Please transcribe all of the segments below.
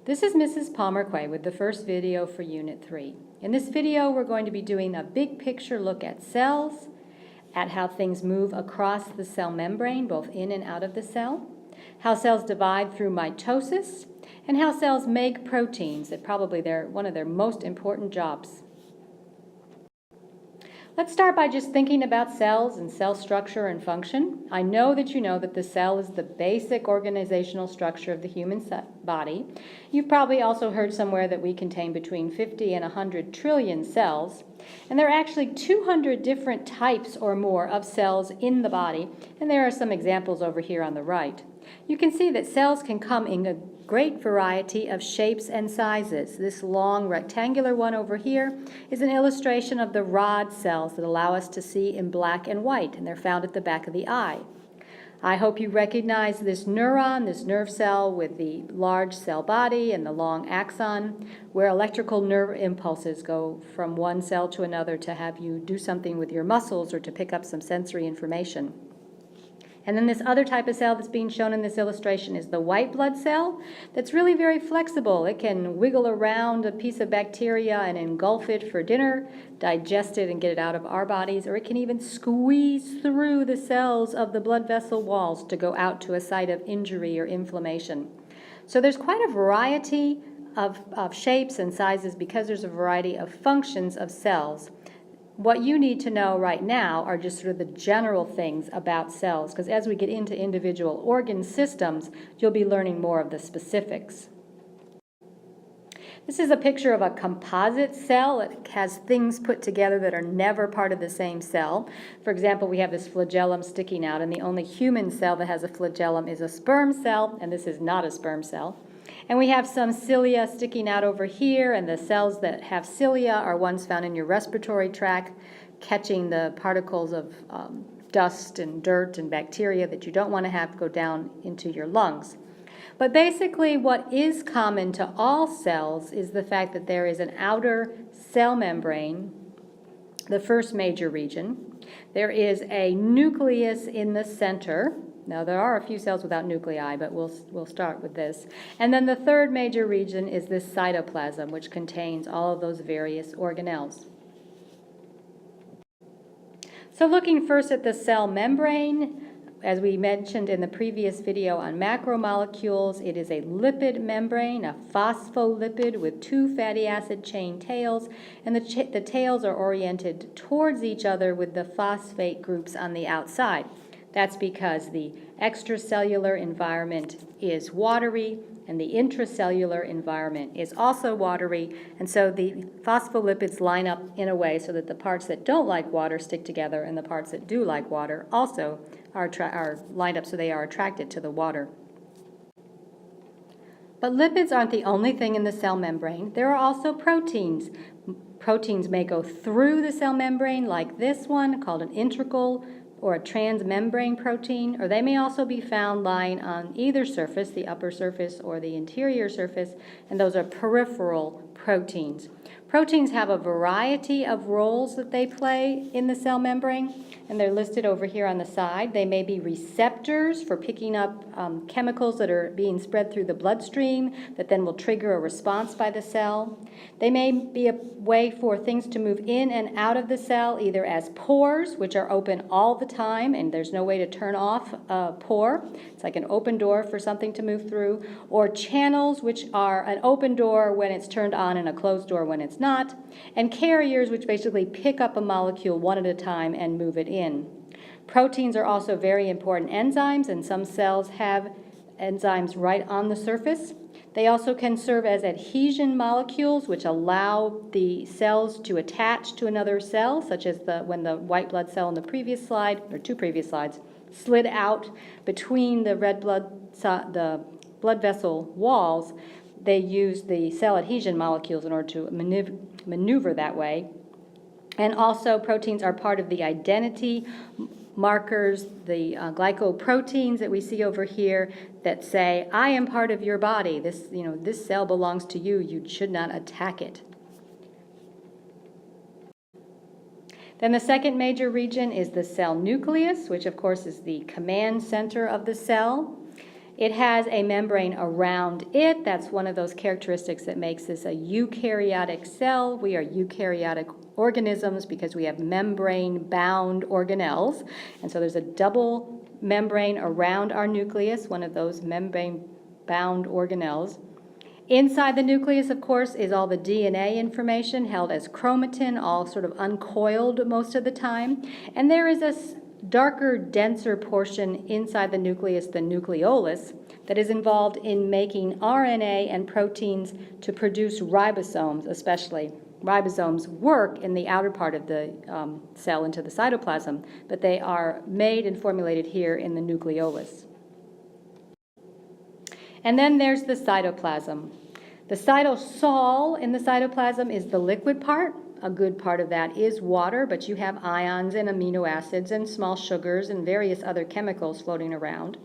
This is Mrs. Palmer-Quay with the first video for Unit 3. In this video, we're going to be doing a big picture look at cells, at how things move across the cell membrane, both in and out of the cell, how cells divide through mitosis, and how cells make proteins that probably they're one of their most important jobs. Let's start by just thinking about cells and cell structure and function. I know that you know that the cell is the basic organizational structure of the human body. You've probably also heard somewhere that we contain between 50 and 100 trillion cells. And there are actually 200 different types or more of cells in the body. And there are some examples over here on the right. You can see that cells can come in a great variety of shapes and sizes. This long rectangular one over here is an illustration of the rod cells that allow us to see in black and white, and they're found at the back of the eye. I hope you recognize this neuron, this nerve cell with the large cell body and the long axon, where electrical nerve impulses go from one cell to another to have you do something with your muscles or to pick up some sensory information. And then this other type of cell that's being shown in this illustration is the white blood cell that's really very flexible. It can wiggle around a piece of bacteria and engulf it for dinner, digest it and get it out of our bodies, or it can even squeeze through the cells of the blood vessel walls to go out to a site of injury or inflammation. So there's quite a variety of shapes and sizes because there's a variety of functions of cells. What you need to know right now are just sort of the general things about cells, because as we get into individual organ systems, you'll be learning more of the specifics. This is a picture of a composite cell. It has things put together that are never part of the same cell. For example, we have this flagellum sticking out, and the only human cell that has a flagellum is a sperm cell, and this is not a sperm cell. And we have some cilia sticking out over here, and the cells that have cilia are ones found in your respiratory tract, catching the particles of dust and dirt and bacteria that you don't want to have go down into your lungs. But basically what is common to all cells is the fact that there is an outer cell membrane, the first major region. There is a nucleus in the center. Now, there are a few cells without nuclei, but we'll start with this. And then the third major region is this cytoplasm, which contains all of those various organelles. So looking first at the cell membrane, as we mentioned in the previous video on macromolecules, it is a lipid membrane, a phospholipid with two fatty acid chain tails, and the tails are oriented towards each other with the phosphate groups on the outside. That's because the extracellular environment is watery and the intracellular environment is also watery, and so the phospholipids line up in a way so that the parts that don't like water stick together and the parts that do like water also are lined up so they are attracted to the water. But lipids aren't the only thing in the cell membrane. There are also proteins. Proteins may go through the cell membrane like this one called an integral or a transmembrane protein, or they may also be found lying on either surface, the upper surface or the interior surface, and those are peripheral proteins. Proteins have a variety of roles that they play in the cell membrane, and they're listed over here on the side. They may be receptors for picking up chemicals that are being spread through the bloodstream that then will trigger a response by the cell. They may be a way for things to move in and out of the cell, either as pores, which are open all the time, and there's no way to turn off a pore. It's like an open door for something to move through, or channels, which are an open door when it's turned on and a closed door when it's not, and carriers, which basically pick up a molecule one at a time and move it in. Proteins are also very important enzymes, and some cells have enzymes right on the surface. They also can serve as adhesion molecules, which allow the cells to attach to another cell, such as when the white blood cell in the previous slide, or two previous slides, slid out between the the blood vessel walls. They use the cell adhesion molecules in order to maneuver that way. And also proteins are part of the identity markers, the glycoproteins that we see over here that say, I am part of your body. This cell belongs to you. You should not attack it. Then the second major region is the cell nucleus, which of course is the command center of the cell. It has a membrane around it. That's one of those characteristics that makes this a eukaryotic cell. We are eukaryotic organisms because we have membrane-bound organelles. And so there's a double membrane around our nucleus, one of those membrane-bound organelles. Inside the nucleus, of course, is all the DNA information held as chromatin, all sort of uncoiled most of the time. And there is a darker, denser portion inside the nucleus, the nucleolus, that is involved in making RNA and proteins to produce ribosomes, especially. Ribosomes work in the outer part of the cell into the cytoplasm, but they are made and formulated here in the nucleolus. And then there's the cytoplasm. The cytosol in the cytoplasm is the liquid part. A good part of that is water, but you have ions and amino acids and small sugars and various other chemicals floating around.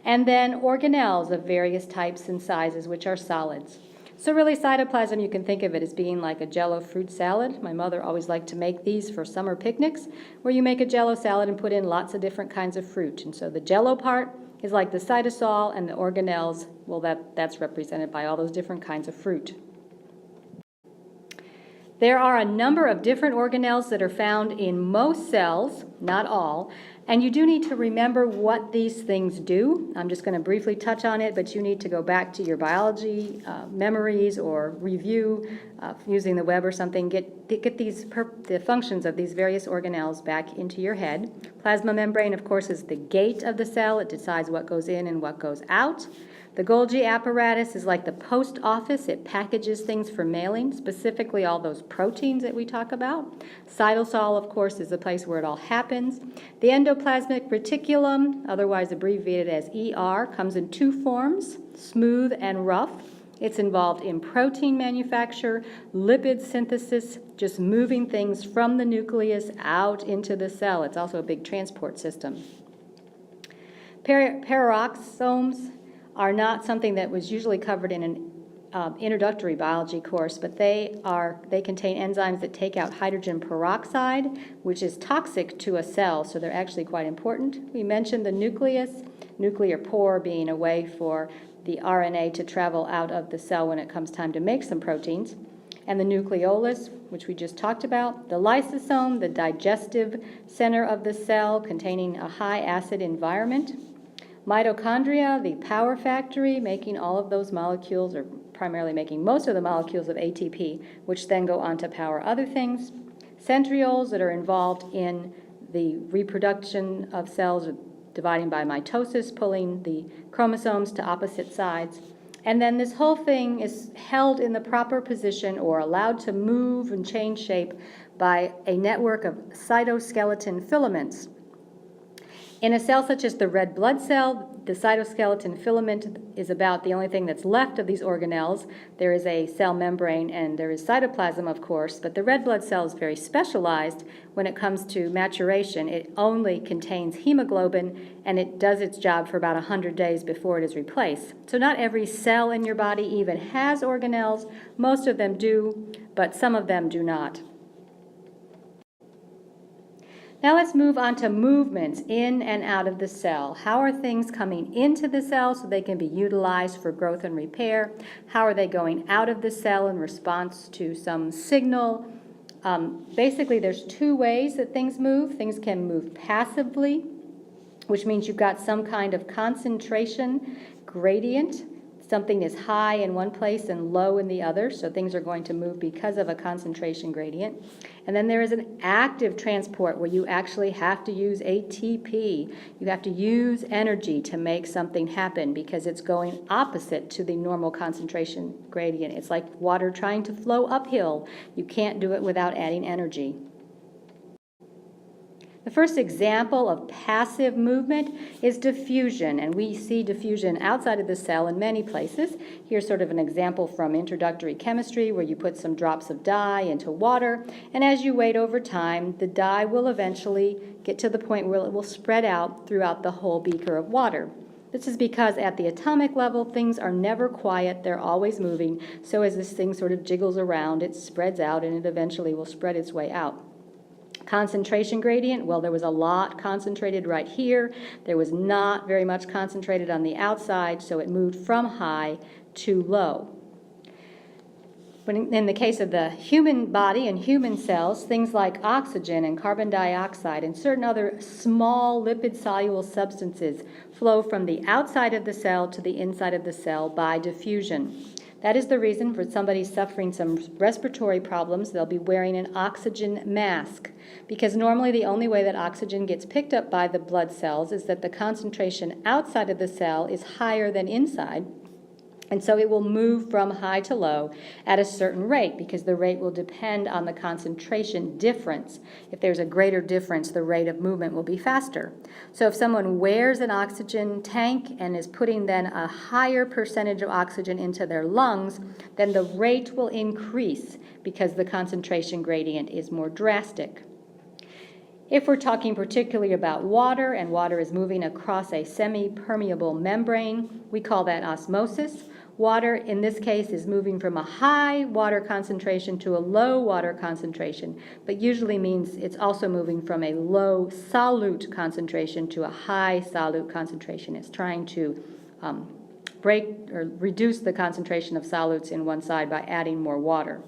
And then organelles of various types and sizes, which are solids. So really, cytoplasm, you can think of it as being like a Jell-O fruit salad. My mother always liked to make these for summer picnics, where you make a Jell-O salad and put in lots of different kinds of fruit. And so the Jell-O part is like the cytosol, and the organelles, well, that's represented by all those different kinds of fruit. There are a number of different organelles that are found in most cells, not all, and you do need to remember what these things do. I'm just going to briefly touch on it, but you need to go back to your biology memories or review using the web or something. Get the functions of these various organelles back into your head. Plasma membrane, of course, is the gate of the cell. It decides what goes in and what goes out. The Golgi apparatus is like the post office. It packages things for mailing, specifically all those proteins that we talk about. Cytosol, of course, is the place where it all happens. The endoplasmic reticulum, otherwise abbreviated as ER, comes in two forms, smooth and rough. It's involved in protein manufacture, lipid synthesis, just moving things from the nucleus out into the cell. It's also a big transport system. Peroxisomes are not something that was usually covered in an introductory biology course, but they contain enzymes that take out hydrogen peroxide, which is toxic to a cell, so they're actually quite important. We mentioned the nucleus, nuclear pore being a way for the RNA to travel out of the cell when it comes time to make some proteins, and the nucleolus, which we just talked about, the lysosome, the digestive center of the cell containing a high acid environment, mitochondria, the power factory, making all of those molecules, or primarily making most of the molecules of ATP, which then go on to power other things. Centrioles that are involved in the reproduction of cells, dividing by mitosis, pulling the chromosomes to opposite sides. And then this whole thing is held in the proper position or allowed to move and change shape by a network of cytoskeleton filaments. In a cell such as the red blood cell, the cytoskeleton filament is about the only thing that's left of these organelles. There is a cell membrane and there is cytoplasm, of course, but the red blood cell is very specialized when it comes to maturation. It only contains hemoglobin, and it does its job for about 100 days before it is replaced. So not every cell in your body even has organelles. Most of them do, but some of them do not. Now let's move on to movements in and out of the cell. How are things coming into the cell so they can be utilized for growth and repair? How are they going out of the cell in response to some signal? Basically, there's two ways that things move. Things can move passively, which means you've got some kind of concentration gradient. Something is high in one place and low in the other, so things are going to move because of a concentration gradient. And then there is an active transport where you actually have to use ATP. You have to use energy to make something happen because it's going opposite to the normal concentration gradient. It's like water trying to flow uphill. You can't do it without adding energy. The first example of passive movement is diffusion, and we see diffusion outside of the cell in many places. Here's sort of an example from introductory chemistry where you put some drops of dye into water, and as you wait over time, the dye will eventually get to the point where it will spread out throughout the whole beaker of water. This is because at the atomic level, things are never quiet, they're always moving, so as this thing sort of jiggles around, it spreads out and it eventually will spread its way out. Concentration gradient, well, there was a lot concentrated right here. There was not very much concentrated on the outside, so it moved from high to low. But in the case of the human body and human cells, things like oxygen and carbon dioxide and certain other small lipid-soluble substances flow from the outside of the cell to the inside of the cell by diffusion. That is the reason for somebody suffering some respiratory problems, they'll be wearing an oxygen mask, because normally the only way that oxygen gets picked up by the blood cells is that the concentration outside of the cell is higher than inside. And so it will move from high to low at a certain rate, because the rate will depend on the concentration difference. If there's a greater difference, the rate of movement will be faster. So if someone wears an oxygen tank and is putting then a higher percentage of oxygen into their lungs, then the rate will increase because the concentration gradient is more drastic. If we're talking particularly about water, and water is moving across a semi-permeable membrane, we call that osmosis. Water, in this case, is moving from a high water concentration to a low water concentration, but usually means it's also moving from a low solute concentration to a high solute concentration. It's trying to break or reduce the concentration of solutes in one side by adding more water.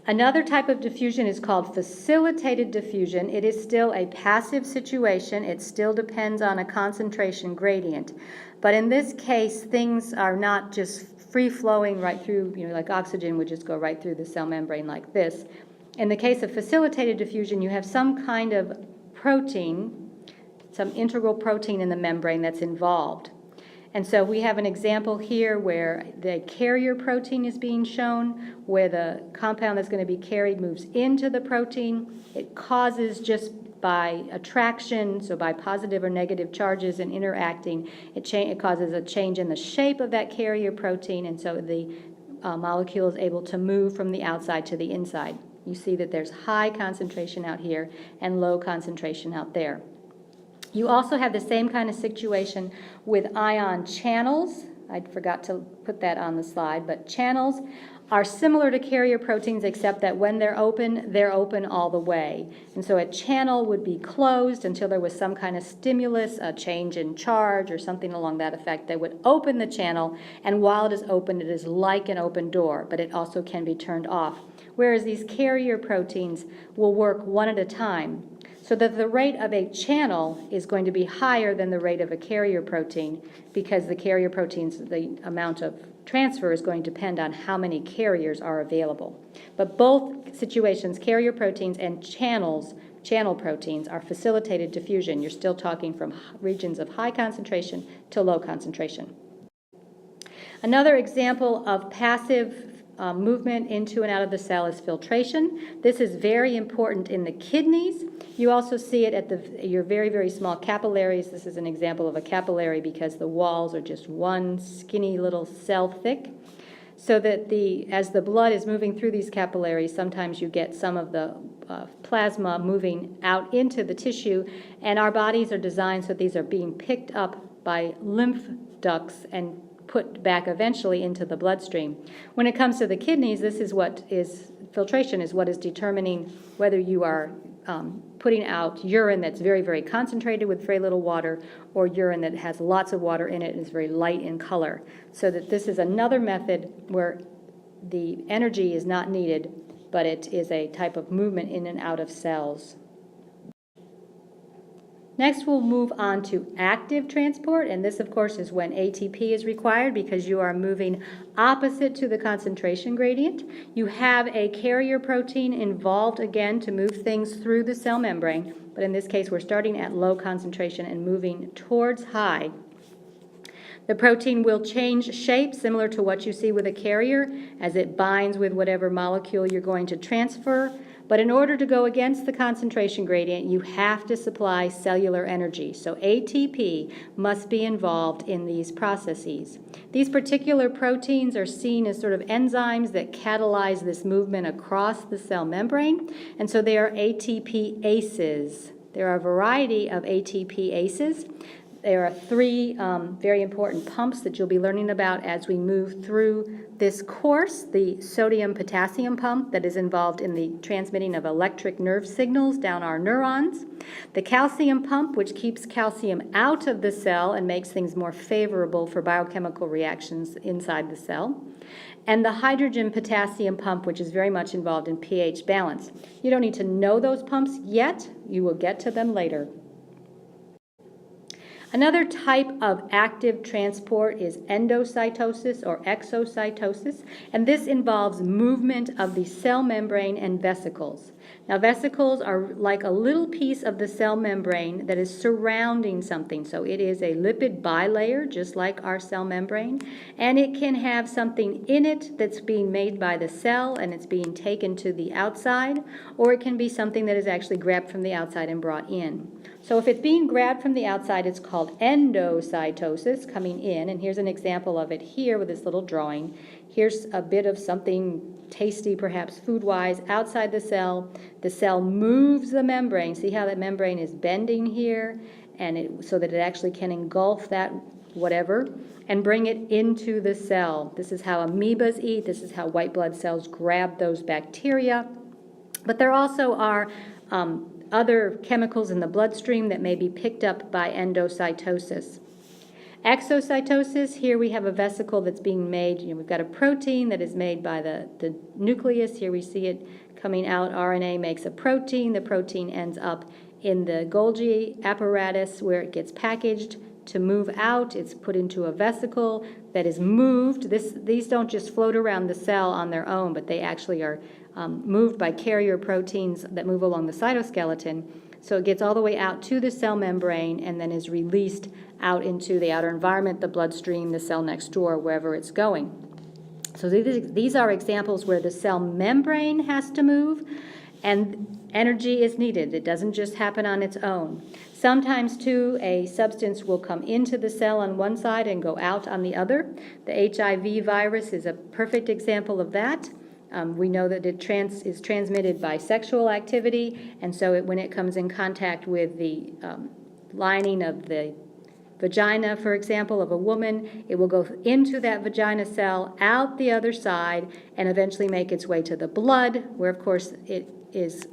Another type of diffusion is called facilitated diffusion. It is still a passive situation. It still depends on a concentration gradient. But in this case, things are not just free-flowing right through, like oxygen would just go right through the cell membrane like this. In the case of facilitated diffusion, you have some kind of protein, some integral protein in the membrane that's involved. And so we have an example here where the carrier protein is being shown, where the compound that's going to be carried moves into the protein. It causes, just by attraction, so by positive or negative charges and interacting, it causes a change in the shape of that carrier protein, and so the molecule is able to move from the outside to the inside. You see that there's high concentration out here and low concentration out there. You also have the same kind of situation with ion channels. I forgot to put that on the slide, but channels are similar to carrier proteins, except that when they're open all the way. And so a channel would be closed until there was some kind of stimulus, a change in charge or something along that effect that would open the channel, and while it is open, it is like an open door, but it also can be turned off. Whereas these carrier proteins will work one at a time, so that the rate of a channel is going to be higher than the rate of a carrier protein, because the carrier proteins, the amount of transfer is going to depend on how many carriers are available. But both situations, carrier proteins and channel proteins, are facilitated diffusion. You're still talking from regions of high concentration to low concentration. Another example of passive movement into and out of the cell is filtration. This is very important in the kidneys. You also see it at your very, very small capillaries. This is an example of a capillary because the walls are just one skinny little cell thick. So that as the blood is moving through these capillaries, sometimes you get some of the plasma moving out into the tissue, and our bodies are designed so these are being picked up by lymph ducts and put back eventually into the bloodstream. When it comes to the kidneys, filtration is what is determining whether you are putting out urine that's very, very concentrated with very little water, or urine that has lots of water in it and is very light in color. So that this is another method where the energy is not needed, but it is a type of movement in and out of cells. Next, we'll move on to active transport, and this, of course, is when ATP is required because you are moving opposite to the concentration gradient. You have a carrier protein involved, again, to move things through the cell membrane, but in this case, we're starting at low concentration and moving towards high. The protein will change shape, similar to what you see with a carrier, as it binds with whatever molecule you're going to transfer. But in order to go against the concentration gradient, you have to supply cellular energy. So ATP must be involved in these processes. These particular proteins are seen as sort of enzymes that catalyze this movement across the cell membrane, and so they are ATPases. There are a variety of ATPases. There are three very important pumps that you'll be learning about as we move through this course. The sodium-potassium pump that is involved in the transmitting of electric nerve signals down our neurons. The calcium pump, which keeps calcium out of the cell and makes things more favorable for biochemical reactions inside the cell. And the hydrogen-potassium pump, which is very much involved in pH balance. You don't need to know those pumps yet. You will get to them later. Another type of active transport is endocytosis or exocytosis, and this involves movement of the cell membrane and vesicles. Now, vesicles are like a little piece of the cell membrane that is surrounding something. So it is a lipid bilayer, just like our cell membrane, and it can have something in it that's being made by the cell and it's being taken to the outside, or it can be something that is actually grabbed from the outside and brought in. So if it's being grabbed from the outside, it's called endocytosis, coming in, and here's an example of it here with this little drawing. Here's a bit of something tasty, perhaps food-wise, outside the cell. The cell moves the membrane. See how that membrane is bending here, and so that it actually can engulf that whatever and bring it into the cell. This is how amoebas eat. This is how white blood cells grab those bacteria. But there also are other chemicals in the bloodstream that may be picked up by endocytosis. Exocytosis, here we have a vesicle that's being made. We've got a protein that is made by the nucleus. Here we see it coming out. RNA makes a protein. The protein ends up in the Golgi apparatus where it gets packaged to move out. It's put into a vesicle that is moved. These don't just float around the cell on their own, but they actually are moved by carrier proteins that move along the cytoskeleton. So it gets all the way out to the cell membrane and then is released out into the outer environment, the bloodstream, the cell next door, wherever it's going. So these are examples where the cell membrane has to move and energy is needed. It doesn't just happen on its own. Sometimes, too, a substance will come into the cell on one side and go out on the other. The HIV virus is a perfect example of that. We know that it is transmitted by sexual activity, and so when it comes in contact with the lining of the vagina, for example, of a woman, it will go into that vagina cell, out the other side, and eventually make its way to the blood, where, of course, it is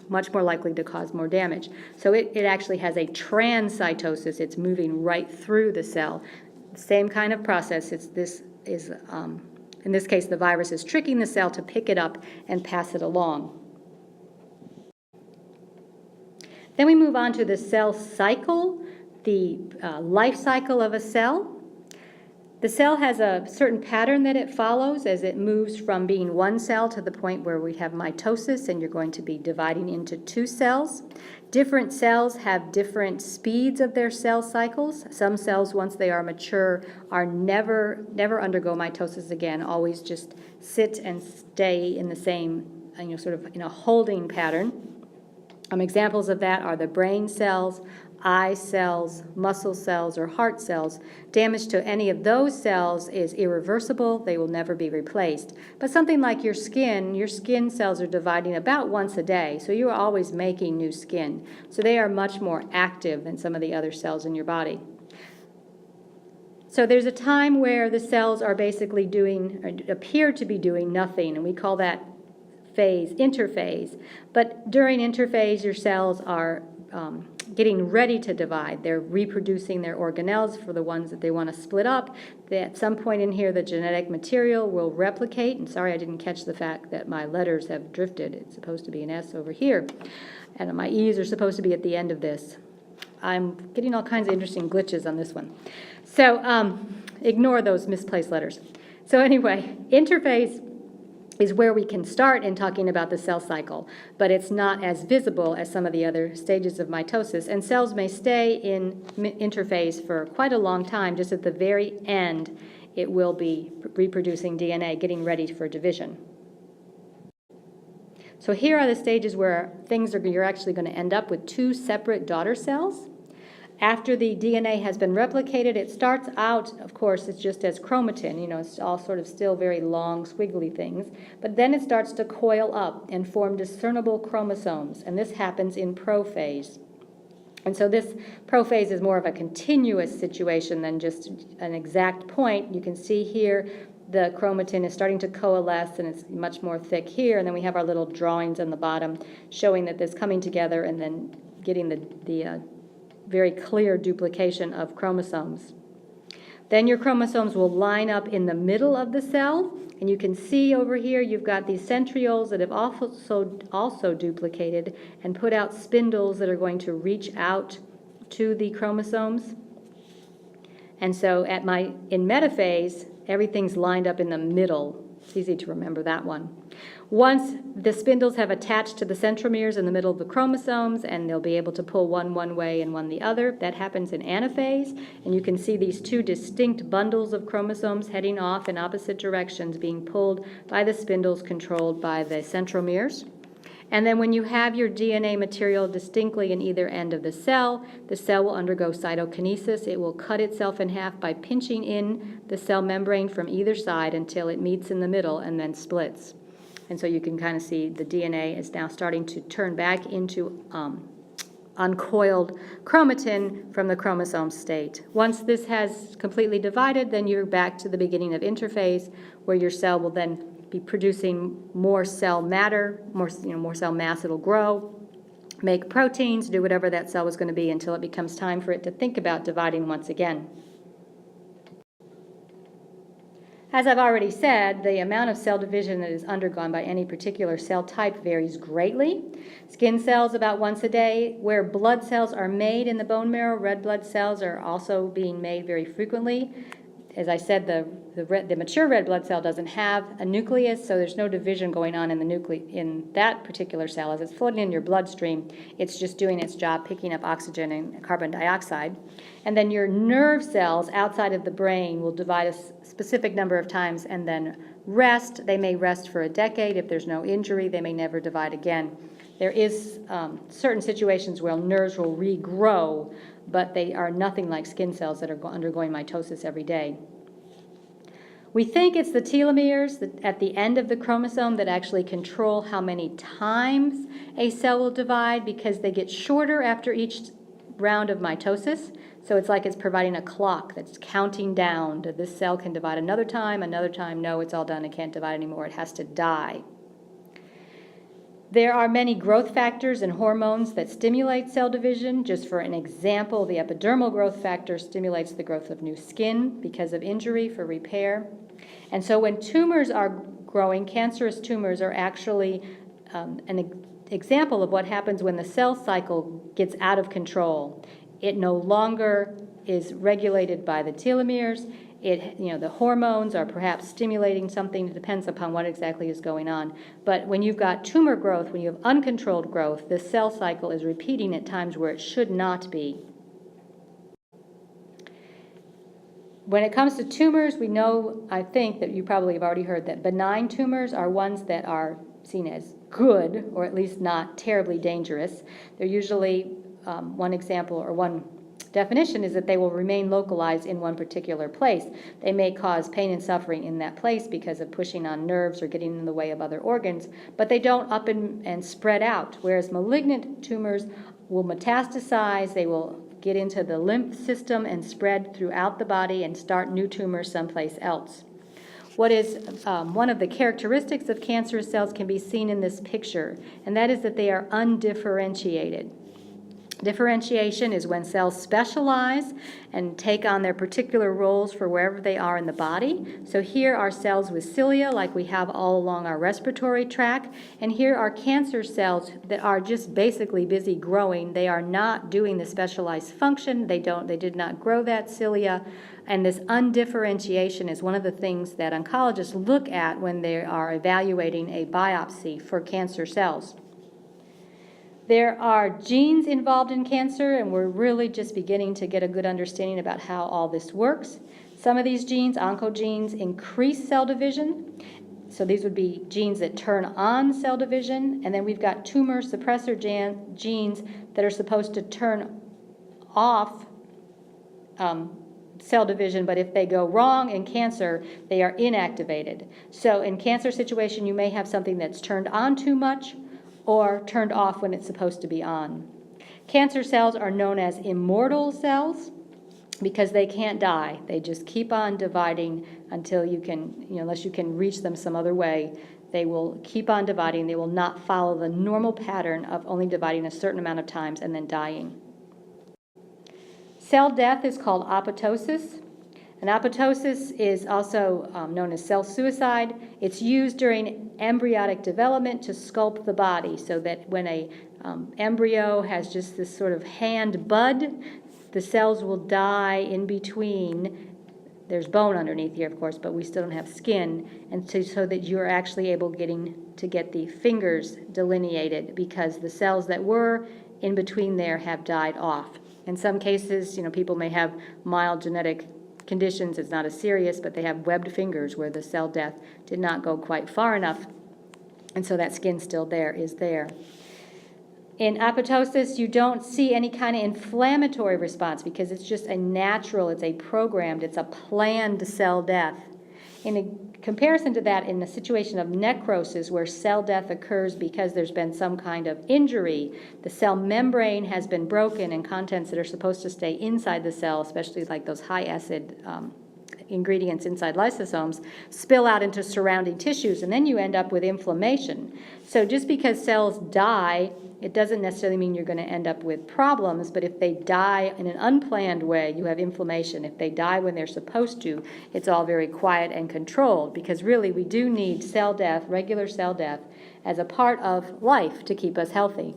much more likely to cause more damage. So it actually has a transcytosis. It's moving right through the cell. Same kind of process. In this case, the virus is tricking the cell to pick it up and pass it along. Then we move on to the cell cycle, the life cycle of a cell. The cell has a certain pattern that it follows as it moves from being one cell to the point where we have mitosis, and you're going to be dividing into two cells. Different cells have different speeds of their cell cycles. Some cells, once they are mature, are never undergo mitosis again, always just sit and stay in the same, sort of in a holding pattern. Examples of that are the brain cells, eye cells, muscle cells, or heart cells. Damage to any of those cells is irreversible. They will never be replaced. But something like your skin cells are dividing about once a day, so you are always making new skin. So they are much more active than some of the other cells in your body. So there's a time where the cells are basically appear to be doing nothing, and we call that phase interphase. But during interphase, your cells are getting ready to divide. They're reproducing their organelles for the ones that they want to split up. At some point in here, the genetic material will replicate. And sorry, I didn't catch the fact that my letters have drifted. It's supposed to be an S over here. And my E's are supposed to be at the end of this. I'm getting all kinds of interesting glitches on this one. So ignore those misplaced letters. So anyway, interphase is where we can start in talking about the cell cycle, but it's not as visible as some of the other stages of mitosis, and cells may stay in interphase for quite a long time. Just at the very end, it will be reproducing DNA, getting ready for division. So here are the stages where you're actually going to end up with two separate daughter cells. After the DNA has been replicated, it starts out, of course, it's just as chromatin, it's all sort of still very long, squiggly things, but then it starts to coil up and form discernible chromosomes, and this happens in prophase. And so this prophase is more of a continuous situation than just an exact point. You can see here the chromatin is starting to coalesce and it's much more thick here, and then we have our little drawings on the bottom showing that this coming together and then getting the very clear duplication of chromosomes. Then your chromosomes will line up in the middle of the cell, and you can see over here you've got these centrioles that have also duplicated and put out spindles that are going to reach out to the chromosomes. And so in metaphase, everything's lined up in the middle. It's easy to remember that one. Once the spindles have attached to the centromeres in the middle of the chromosomes, and they'll be able to pull one way and one the other, that happens in anaphase, and you can see these two distinct bundles of chromosomes heading off in opposite directions, being pulled by the spindles controlled by the centromeres. And then when you have your DNA material distinctly in either end of the cell will undergo cytokinesis. It will cut itself in half by pinching in the cell membrane from either side until it meets in the middle and then splits. And so you can kind of see the DNA is now starting to turn back into uncoiled chromatin from the chromosome state. Once this has completely divided, then you're back to the beginning of interphase, where your cell will then be producing more cell matter, more cell mass. It'll grow, make proteins, do whatever that cell was going to be until it becomes time for it to think about dividing once again. As I've already said, the amount of cell division that is undergone by any particular cell type varies greatly. Skin cells about once a day. Where blood cells are made in the bone marrow, red blood cells are also being made very frequently. As I said, the mature red blood cell doesn't have a nucleus, so there's no division going on in that particular cell. As it's floating in your bloodstream, it's just doing its job, picking up oxygen and carbon dioxide. And then your nerve cells outside of the brain will divide a specific number of times and then rest. They may rest for a decade. If there's no injury, they may never divide again. There is certain situations where nerves will regrow, but they are nothing like skin cells that are undergoing mitosis every day. We think it's the telomeres at the end of the chromosome that actually control how many times a cell will divide, because they get shorter after each round of mitosis. So it's like it's providing a clock that's counting down to this cell can divide another time, no, it's all done, it can't divide anymore, it has to die. There are many growth factors and hormones that stimulate cell division. Just for an example, the epidermal growth factor stimulates the growth of new skin because of injury for repair. And so when tumors are growing, cancerous tumors are actually an example of what happens when the cell cycle gets out of control. It no longer is regulated by the telomeres. The hormones are perhaps stimulating something. It depends upon what exactly is going on. But when you've got tumor growth, when you have uncontrolled growth, the cell cycle is repeating at times where it should not be. When it comes to tumors, we know, I think that you probably have already heard, that benign tumors are ones that are seen as good, or at least not terribly dangerous. They're usually, one example or one definition is that they will remain localized in one particular place. They may cause pain and suffering in that place because of pushing on nerves or getting in the way of other organs, but they don't up and spread out, whereas malignant tumors will metastasize, they will get into the lymph system and spread throughout the body and start new tumors someplace else. What is one of the characteristics of cancerous cells can be seen in this picture, and that is that they are undifferentiated. Differentiation is when cells specialize and take on their particular roles for wherever they are in the body. So here are cells with cilia, like we have all along our respiratory tract, and here are cancer cells that are just basically busy growing. They are not doing the specialized function. They did not grow that cilia, and this undifferentiation is one of the things that oncologists look at when they are evaluating a biopsy for cancer cells. There are genes involved in cancer, and we're really just beginning to get a good understanding about how all this works. Some of these genes, oncogenes, increase cell division. So these would be genes that turn on cell division. And then we've got tumor suppressor genes that are supposed to turn off cell division, but if they go wrong in cancer, they are inactivated. So in cancer situation, you may have something that's turned on too much, or turned off when it's supposed to be on. Cancer cells are known as immortal cells because they can't die. They just keep on dividing until you can, unless you can reach them some other way. They will keep on dividing. They will not follow the normal pattern of only dividing a certain amount of times and then dying. Cell death is called apoptosis. And apoptosis is also known as cell suicide. It's used during embryonic development to sculpt the body so that when a embryo has just this sort of hand bud, the cells will die in between. There's bone underneath here, of course, but we still don't have skin, and so that you're actually able to get the fingers delineated because the cells that were in between there have died off. In some cases, people may have mild genetic conditions. It's not as serious, but they have webbed fingers where the cell death did not go quite far enough, and so that skin still is there. In apoptosis, you don't see any kind of inflammatory response because it's just a natural, it's a programmed, it's a planned cell death. In a comparison to that, in the situation of necrosis, where cell death occurs because there's been some kind of injury, the cell membrane has been broken and contents that are supposed to stay inside the cell, especially like those high acid ingredients inside lysosomes, spill out into surrounding tissues, and then you end up with inflammation. So just because cells die, it doesn't necessarily mean you're going to end up with problems, but if they die in an unplanned way, you have inflammation. If they die when they're supposed to, it's all very quiet and controlled, because really we do need cell death, regular cell death, as a part of life to keep us healthy.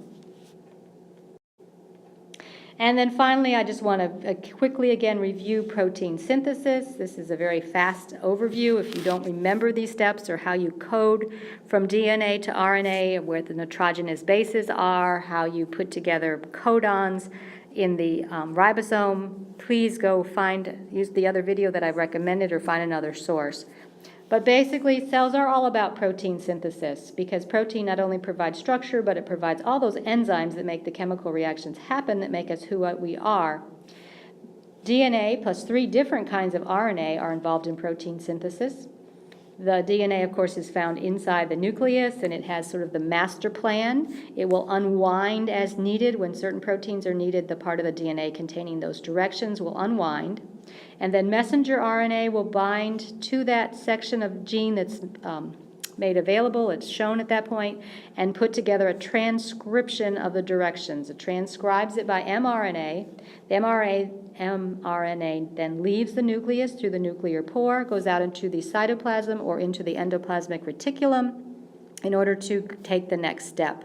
And then finally, I just want to quickly again review protein synthesis. This is a very fast overview. If you don't remember these steps or how you code from DNA to RNA, where the nitrogenous bases are, how you put together codons in the ribosome, please go use the other video that I've recommended or find another source. But basically, cells are all about protein synthesis because protein not only provides structure, but it provides all those enzymes that make the chemical reactions happen that make us who we are. DNA plus 3 different kinds of RNA are involved in protein synthesis. The DNA, of course, is found inside the nucleus, and it has sort of the master plan. It will unwind as needed. When certain proteins are needed, the part of the DNA containing those directions will unwind. And then messenger RNA will bind to that section of gene that's made available, it's shown at that point, and put together a transcription of the directions. It transcribes it by mRNA. The mRNA then leaves the nucleus through the nuclear pore, goes out into the cytoplasm or into the endoplasmic reticulum in order to take the next step.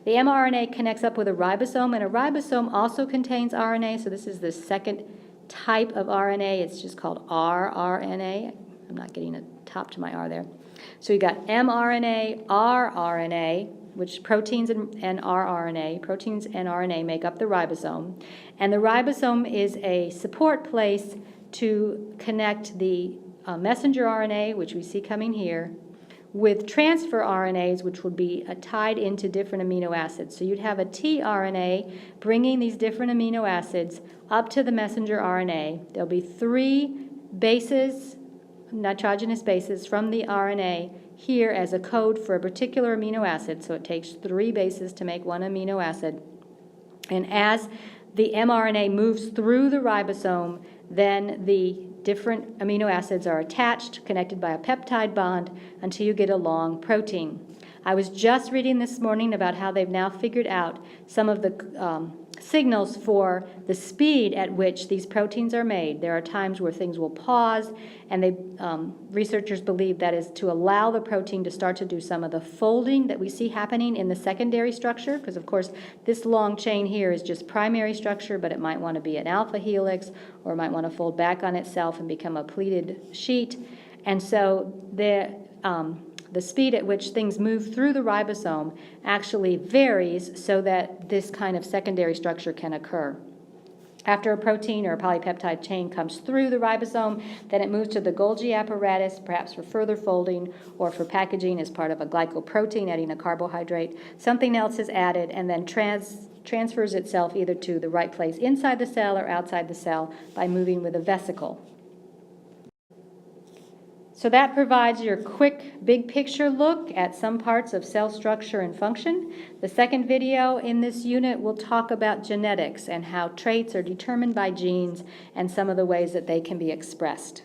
The mRNA connects up with a ribosome, and a ribosome also contains RNA, so this is the second type of RNA. It's just called rRNA. I'm not getting a top to my R there. So you got mRNA, rRNA, which proteins and rRNA, proteins and RNA make up the ribosome. And the ribosome is a support place to connect the messenger RNA, which we see coming here, with transfer RNAs, which would be tied into different amino acids. So you'd have a tRNA bringing these different amino acids up to the messenger RNA. There'll be 3 bases, nitrogenous bases from the RNA here as a code for a particular amino acid. So it takes 3 bases to make 1 amino acid. And as the mRNA moves through the ribosome, then the different amino acids are attached, connected by a peptide bond, until you get a long protein. I was just reading this morning about how they've now figured out some of the signals for the speed at which these proteins are made. There are times where things will pause, and researchers believe that is to allow the protein to start to do some of the folding that we see happening in the secondary structure, because of course this long chain here is just primary structure, but it might want to be an alpha helix, or it might want to fold back on itself and become a pleated sheet. And so the speed at which things move through the ribosome actually varies so that this kind of secondary structure can occur. After a protein or a polypeptide chain comes through the ribosome, then it moves to the Golgi apparatus, perhaps for further folding or for packaging as part of a glycoprotein, adding a carbohydrate. Something else is added and then transfers itself either to the right place inside the cell or outside the cell by moving with a vesicle. So that provides your quick, big picture look at some parts of cell structure and function. The second video in this unit will talk about genetics and how traits are determined by genes and some of the ways that they can be expressed.